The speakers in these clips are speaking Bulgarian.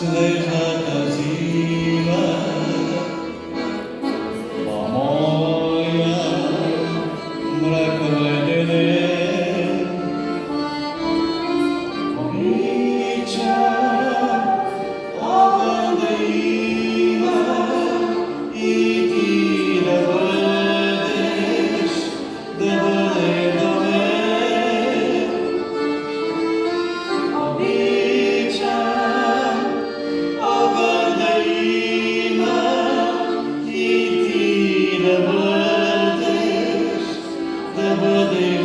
снежната зима, па моја мраковен ден, обичам оган да има и ти да бъдеш, да бъдеш до мен. Обичам оган да има и ти да бъдеш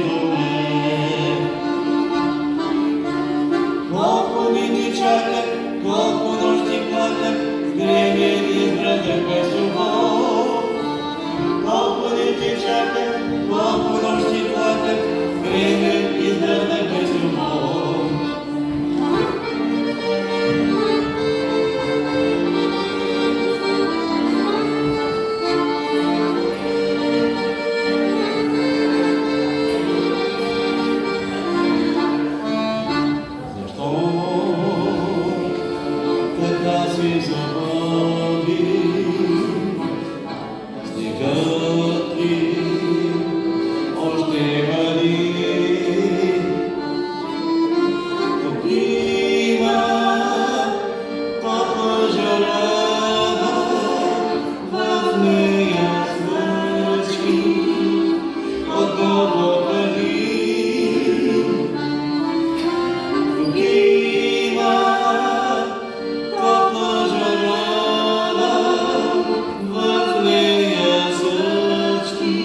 до мен. Колко дни чаках, колко нощи плаках, гребен избрадах без любов. Колко дни чаках, колко нощи плаках, гребен избрадах без любов. Защо така си забави? Стигат ли още години? Тук има толкова жара, в нея смъчки от дълбоки. Тук има толкова жара, в нея смъчки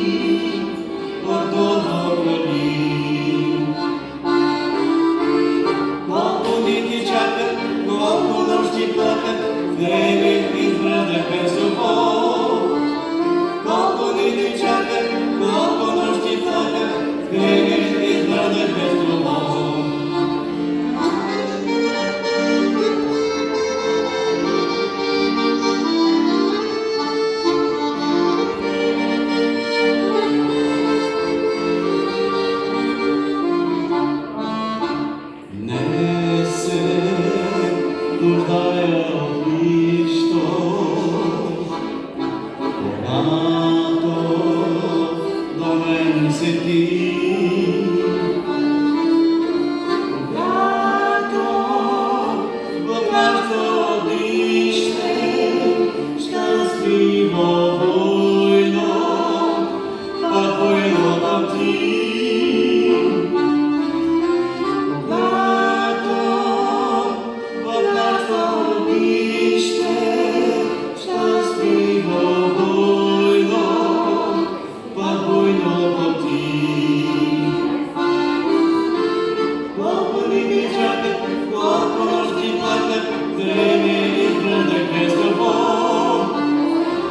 от дълбоки. Колко дни ти чаках, колко нощи плаках, гребен избрадах без любов. Колко дни ти чаках, колко нощи плаках, гребен избрадах без любов. Не се нуждая от нищо, когато до мен си ти. Когато в нашето огнище щастливо войно, пак войно към ти. Когато в нашето огнище щастливо войно, пак войно към ти. Колко дни чаках, колко нощи плаках, гребен избрадах без любов.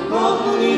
Колко дни